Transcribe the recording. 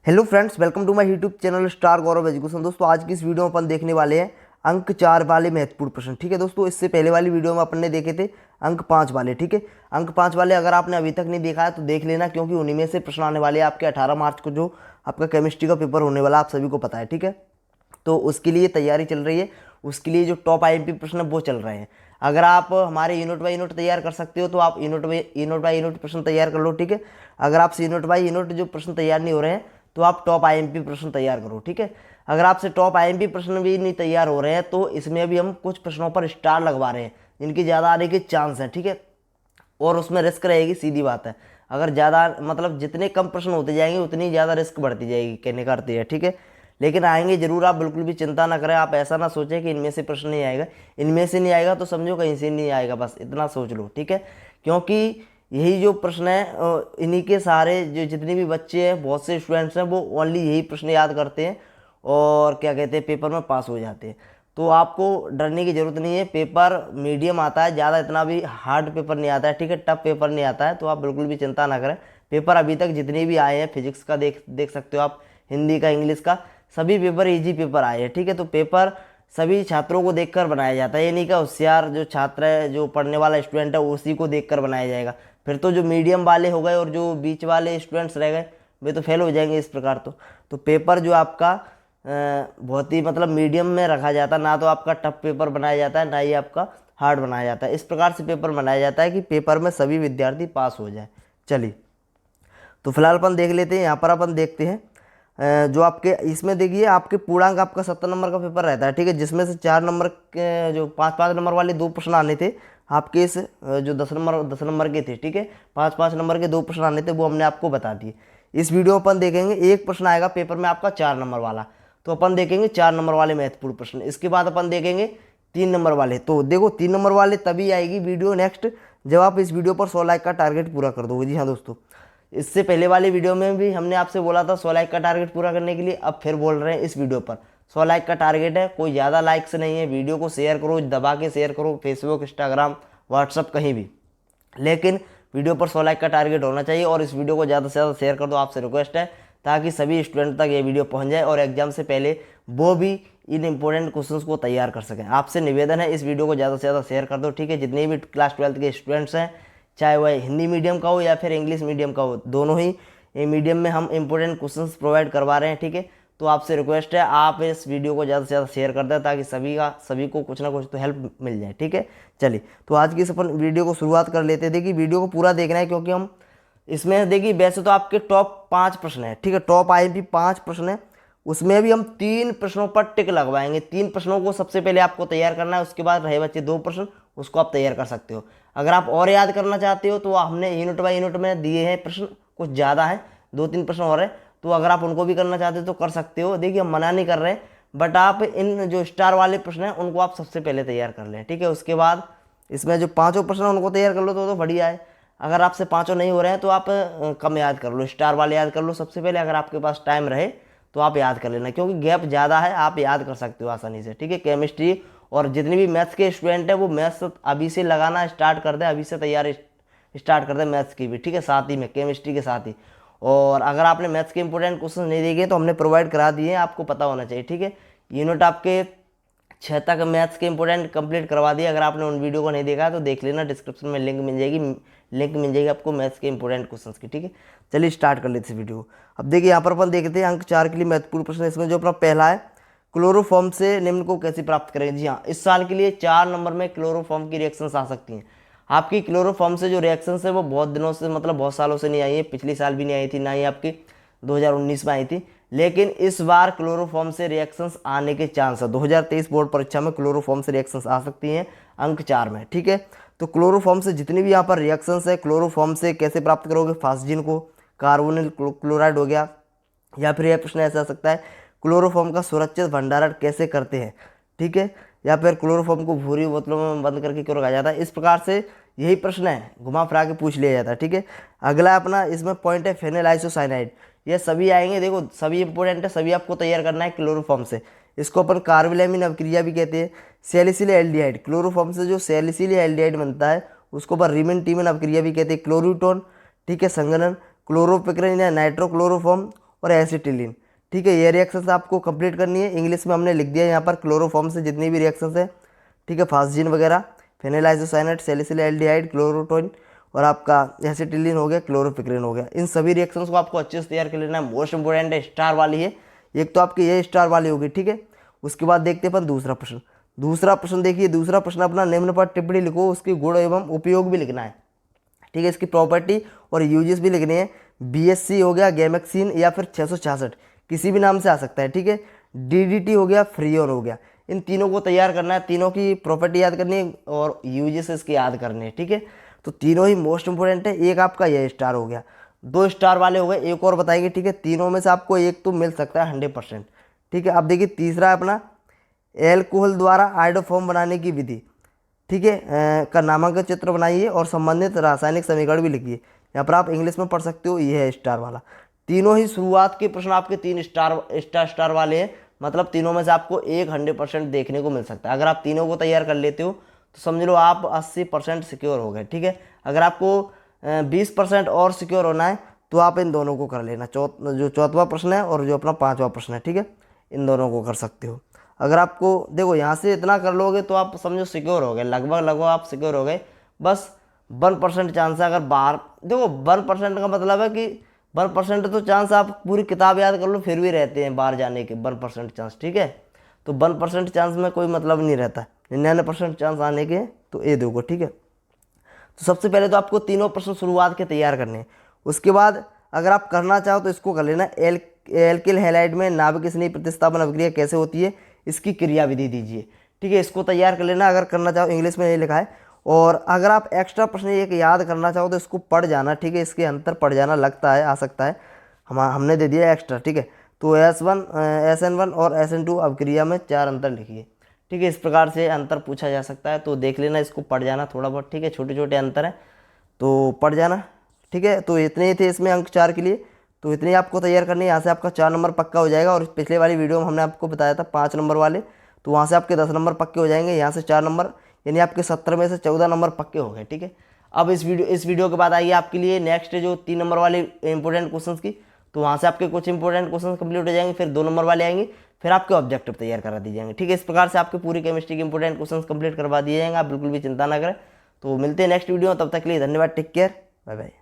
Hello friends, welcome to my YouTube channel Star Gaurav Education. दोस्तों, आज की इस वीडियो में अपन देखने वाले हैं अंक 4 वाले महत्वपूर्ण प्रश्न। ठीक है दोस्तों, इससे पहले वाली वीडियो में अपन ने देखे थे अंक 5 वाले। ठीक है, अंक 5 वाले अगर आपने अभी तक नहीं देखा है तो देख लेना, क्योंकि उन्हीं में से प्रश्न आने वाले हैं आपके 18 मार्च को, जो आपका केमिस्ट्री का पेपर होने वाला आप सभी को पता है। ठीक है, तो उसके लिए तैयारी चल रही है। उसके लिए जो टॉप आईएमपी प्रश्न है वो चल रहे हैं। अगर आप हमारे यूनिट बाई यूनिट तैयार कर सकते हो तो आप यूनिट बाई यूनिट प्रश्न तैयार कर लो। ठीक है, अगर आपसे यूनिट बाई यूनिट जो प्रश्न तैयार नहीं हो रहे हैं तो आप टॉप आईएमपी प्रश्न तैयार करो। ठीक है, अगर आपसे टॉप आईएमपी प्रश्न भी नहीं तैयार हो रहे हैं तो इसमें भी हम कुछ प्रश्नों पर स्टार लगवा रहे हैं जिनकी ज़्यादा आने के चांस हैं। ठीक है, और उसमें रिस्क रहेगी, सीधी बात है। अगर ज़्यादा मतलब जितने कम प्रश्न होते जाएंगे उतनी ज़्यादा रिस्क बढ़ती जाएगी, कहने का अर्थ है। ठीक है, लेकिन आएंगे जरूर, आप बिल्कुल भी चिंता ना करें। आप ऐसा ना सोचें कि इनमें से प्रश्न नहीं आएगा। इनमें से नहीं आएगा तो समझो कहीं से नहीं आएगा, बस इतना सोच लो। ठीक है, क्योंकि यही जो प्रश्न है इन्हीं के सारे जो जितने भी बच्चे हैं, बहुत से स्टूडेंट्स हैं, वो ओनली यही प्रश्न याद करते हैं और क्या कहते हैं पेपर में पास हो जाते हैं। तो आपको डरने की ज़रूरत नहीं है। पेपर मीडियम आता है, ज़्यादा इतना भी हार्ड पेपर नहीं आता है। ठीक है, टफ पेपर नहीं आता है, तो आप बिल्कुल भी चिंता ना करें। पेपर अभी तक जितने भी आए हैं, फिजिक्स का देख देख सकते हो आप, हिंदी का, इंग्लिश का, सभी पेपर इजी पेपर आए हैं। ठीक है, तो पेपर सभी छात्रों को देखकर बनाया जाता है। ये नहीं कि होशियार जो छात्र है, जो पढ़ने वाला स्टूडेंट है, उसी को देखकर बनाया जाएगा। फिर तो जो मीडियम वाले हो गए और जो बीच वाले स्टूडेंट्स रह गए वे तो फेल हो जाएंगे इस प्रकार। तो पेपर जो आपका बहुत ही मतलब मीडियम में रखा जाता है। ना तो आपका टफ पेपर बनाया जाता है, ना ही आपका हार्ड बनाया जाता है। इस प्रकार से पेपर बनाया जाता है कि पेपर में सभी विद्यार्थी पास हो जाए। चलिए, तो फिलहाल अपन देख लेते हैं। यहाँ पर अपन देखते हैं जो आपके इसमें देखिए, आपके पूर्णांक आपका 70 नंबर का पेपर रहता है। ठीक है, जिसमें से 4 नंबर के जो 5-5 नंबर वाले 2 प्रश्न आने थे आपके इस जो 10 नंबर के थे। ठीक है, 5-5 नंबर के 2 प्रश्न आने थे, वो हमने आपको बता दिए। इस वीडियो में अपन देखेंगे एक प्रश्न आएगा पेपर में आपका 4 नंबर वाला, तो अपन देखेंगे 4 नंबर वाले महत्वपूर्ण प्रश्न। इसके बाद अपन देखेंगे 3 नंबर वाले। तो देखो, 3 नंबर वाले तभी आएगी वीडियो नेक्स्ट जब आप इस वीडियो पर 100 लाइक का टारगेट पूरा कर दोगे। जी हाँ दोस्तों, इससे पहले वाली वीडियो में भी हमने आपसे बोला था 100 लाइक का टारगेट पूरा करने के लिए, अब फिर बोल रहे हैं इस वीडियो पर 100 लाइक का टारगेट है। कोई ज़्यादा लाइक्स नहीं है, वीडियो को शेयर करो, दबा के शेयर करो, फेसबुक, इंस्टाग्राम, व्हाट्सअप, कहीं भी, लेकिन वीडियो पर 100 लाइक का टारगेट होना चाहिए। और इस वीडियो को ज़्यादा से ज़्यादा शेयर कर दो, आपसे रिक्वेस्ट है, ताकि सभी स्टूडेंट तक ये वीडियो पहुंच जाए और एग्जाम से पहले वो भी इन इंपॉर्टेंट क्वेश्चंस को तैयार कर सकें। आपसे निवेदन है, इस वीडियो को ज़्यादा से ज़्यादा शेयर कर दो। ठीक है, जितने भी क्लास 12th के स्टूडेंट्स हैं, चाहे वह हिंदी मीडियम का हो या फिर इंग्लिश मीडियम का हो, दोनों ही मीडियम में हम इंपॉर्टेंट क्वेश्चंस प्रोवाइड करवा रहे हैं। ठीक है, तो आपसे रिक्वेस्ट है आप इस वीडियो को ज़्यादा से ज़्यादा शेयर कर दें, ताकि सभी को कुछ ना कुछ तो हेल्प मिल जाए। ठीक है, चलिए, तो आज की इस अपन वीडियो को शुरुआत कर लेते थे कि वीडियो को पूरा देखना है, क्योंकि हम इसमें देखिए वैसे तो आपके टॉप 5 प्रश्न है। ठीक है, टॉप आईएमपी 5 प्रश्न है, उसमें भी हम 3 प्रश्नों पर टिक लगवाएंगे। 3 प्रश्नों को सबसे पहले आपको तैयार करना है, उसके बाद रहे बच्चे 2 प्रश्न, उसको आप तैयार कर सकते हो। अगर आप और याद करना चाहते हो तो हमने यूनिट बाई यूनिट में दिए हैं प्रश्न, कुछ ज़्यादा है, 2-3 प्रश्न और है, तो अगर आप उनको भी करना चाहते हो तो कर सकते हो। देखिए, हम मना नहीं कर रहे हैं, बट आप इन जो स्टार वाले प्रश्न हैं उनको आप सबसे पहले तैयार कर लें। ठीक है, उसके बाद इसमें जो 5 प्रश्न हैं उनको तैयार कर लो तो बढ़िया है। अगर आपसे 5 नहीं हो रहे हैं तो आप कम याद कर लो, स्टार वाले याद कर लो सबसे पहले। अगर आपके पास टाइम रहे तो आप याद कर लेना, क्योंकि गैप ज़्यादा है, आप याद कर सकते हो आसानी से। ठीक है, केमिस्ट्री और जितने भी मैथ्स के स्टूडेंट हैं वो मैथ्स अभी से लगाना स्टार्ट कर दें, अभी से तैयारी स्टार्ट कर दें मैथ्स की भी। ठीक है, साथ ही में केमिस्ट्री के साथ ही। और अगर आपने मैथ्स के इंपॉर्टेंट क्वेश्चन नहीं देखे तो हमने प्रोवाइड करा दिए हैं, आपको पता होना चाहिए। ठीक है, यूनिट आपके 6 तक मैथ्स के इंपॉर्टेंट कंप्लीट करवा दिए। अगर आपने उन वीडियो को नहीं देखा तो देख लेना, डिस्क्रिप्शन में लिंक मिल जाएगी आपको मैथ्स के इंपॉर्टेंट क्वेश्चंस की। ठीक है, चलिए स्टार्ट कर लेते हैं वीडियो। अब देखिए, यहाँ पर अपन देखते हैं अंक 4 के लिए महत्वपूर्ण प्रश्न। इसमें जो अपना पहला है, क्लोरोफॉर्म से निम्न को कैसे प्राप्त करेंगे। जी हाँ, इस साल के लिए 4 नंबर में क्लोरोफॉर्म की रिएक्शंस आ सकती हैं। आपकी क्लोरोफॉर्म से जो रिएक्शंस है वो बहुत दिनों से, मतलब बहुत सालों से नहीं आई है। पिछली साल भी नहीं आई थी, ना ही आपकी 2019 में आई थी, लेकिन इस बार क्लोरोफॉर्म से रिएक्शंस आने के चांस है। 2023 बोर्ड परीक्षा में क्लोरोफॉर्म से रिएक्शंस आ सकती हैं अंक 4 में। ठीक है, तो क्लोरोफॉर्म से जितनी भी यहाँ पर रिएक्शंस है, क्लोरोफॉर्म से कैसे प्राप्त करोगे। फास्जिन को कार्बोनिल क्लोराइड हो गया, या फिर यह प्रश्न ऐसा आ सकता है क्लोरोफॉर्म का सुरक्षित भंडारण कैसे करते हैं। ठीक है, या फिर क्लोरोफॉर्म को भूरी बोतलों में बंद करके क्यों रखा जाता है। इस प्रकार से यही प्रश्न है, घुमा फिरा के पूछ लिया जाता है। ठीक है, अगला अपना इसमें पॉइंट है फेनिल आइसोसाइनाइड। ये सभी आएंगे, देखो सभी इंपॉर्टेंट है, सभी आपको तैयार करना है क्लोरोफॉर्म से। इसको अपन कार्बोलैमिन अभिक्रिया भी कहते हैं। सैलिसिल एल्डिहाइड, क्लोरोफॉर्म से जो सैलिसिल एल्डिहाइड बनता है उसको अपन रीमन टीमन अभिक्रिया भी कहते हैं। क्लोरूटोन, ठीक है, संघनन, क्लोरोपिक्रन या नाइट्रोक्लोरोफॉर्म और एसिटिलीन। ठीक है, ये रिएक्शन आपको कंप्लीट करनी है। इंग्लिश में हमने लिख दिया यहाँ पर क्लोरोफॉर्म से जितनी भी रिएक्शन है, ठीक है, फास्जीन वगैरह, फिनाइल आइसोसाइनेट, सैलिसिल एल्डिहाइड, क्लोरोटोइन और आपका एसिटिलीन हो गया, क्लोरोफिक्रिन हो गया। इन सभी रिएक्शंस को आपको अच्छे से तैयार कर लेना है। मोस्ट इंपोर्टेंट है, स्टार वाली है। एक तो आपकी ये स्टार वाली होगी, ठीक है। उसके बाद देखते हैं अपन दूसरा प्रश्न। दूसरा प्रश्न देखिए, दूसरा प्रश्न अपना निम्न पर टिप्पणी लिखो, उसके गुण एवं उपयोग भी लिखना है, ठीक है। इसकी प्रॉपर्टी और यूजेस भी लिखने हैं। बीएससी हो गया, गैमेक्सिन या फिर 666 किसी भी नाम से आ सकता है, ठीक है। डीडीटी हो गया, फ्रीओन हो गया। इन तीनों को तैयार करना है, तीनों की प्रॉपर्टी याद करनी है और यूजेस इसके याद करने हैं, ठीक है। तो तीनों ही मोस्ट इंपोर्टेंट है। एक आपका यह स्टार हो गया, 2 स्टार वाले हो गए, एक और बताएंगे, ठीक है। तीनों में से आपको एक तो मिल सकता है 100%, ठीक है। अब देखिए तीसरा है अपना एल्कोहल द्वारा आयोडोफॉर्म बनाने की विधि, ठीक है, का नामांकन चित्र बनाइए और संबंधित रासायनिक समीकरण भी लिखिए। यहाँ पर आप इंग्लिश में पढ़ सकते हो, ये है स्टार वाला। तीनों ही शुरुआत के प्रश्न आपके 3 स्टार वाले हैं, मतलब तीनों में से आपको एक 100% देखने को मिल सकता है। अगर आप तीनों को तैयार कर लेते हो तो समझ लो आप 80% सिक्योर हो गए, ठीक है। अगर आपको 20% और सिक्योर होना है तो आप इन दोनों को कर लेना, जो चौथा प्रश्न है और जो अपना 5वां प्रश्न है, ठीक है, इन दोनों को कर सकते हो। अगर आपको देखो यहाँ से इतना कर लोगे तो आप समझो सिक्योर हो गए, लगभग आप सिक्योर हो गए। बस 1% चांस है, अगर बाहर देखो 1% का मतलब है कि 1% तो चांस आप पूरी किताब याद कर लो फिर भी रहते हैं बाहर जाने के 1% चांस, ठीक है। तो 1% चांस में कोई मतलब नहीं रहता, 99% चांस आने के, तो ये देखो, ठीक है। तो सबसे पहले तो आपको तीनों प्रश्न शुरुआत के तैयार करने हैं। उसके बाद अगर आप करना चाहो तो इसको कर लेना, एल्किल हैलाइड में नाभिक स्नेही प्रतिस्थापन अभिक्रिया कैसे होती है, इसकी क्रियाविधि दीजिए, ठीक है। इसको तैयार कर लेना अगर करना चाहो, इंग्लिश में ये लिखा है। और अगर आप एक्स्ट्रा प्रश्न एक याद करना चाहो तो इसको पढ़ जाना, ठीक है। इसके अंतर पढ़ जाना, लगता है आ सकता है, हमने दे दिया एक्स्ट्रा, ठीक है। तो SN1 और SN2 अभिक्रिया में 4 अंतर लिखिए, ठीक है। इस प्रकार से अंतर पूछा जा सकता है, तो देख लेना, इसको पढ़ जाना थोड़ा बहुत, ठीक है। छोटे छोटे अंतर हैं तो पढ़ जाना, ठीक है। तो इतने ही थे इसमें अंक 4 के लिए, तो इतने ही आपको तैयार करने, यहाँ से आपका 4 नंबर पक्का हो जाएगा। और पिछले वाली वीडियो में हमने आपको बताया था 5 नंबर वाले, तो वहाँ से आपके 10 नंबर पक्के हो जाएंगे, यहाँ से 4 नंबर, यानी आपके 17 में से 14 नंबर पक्के हो गए, ठीक है। अब इस वीडियो के बाद आइए आपके लिए नेक्स्ट जो 3 नंबर वाले इंपॉर्टेंट क्वेश्चन की, तो वहाँ से आपके कुछ इंपॉर्टेंट क्वेश्चन कंप्लीट हो जाएंगे, फिर 2 नंबर वाले आएंगे, फिर आपके ऑब्जेक्टिव तैयार करा दिए जाएंगे, ठीक है। इस प्रकार से आपके पूरी केमिस्ट्री के इंपॉर्टेंट क्वेश्चन कंप्लीट करवा दिए जाएंगे, आप बिल्कुल भी चिंता ना करें। तो मिलते हैं नेक्स्ट वीडियो, तब तक के लिए धन्यवाद, टेक केयर, बाय बाय।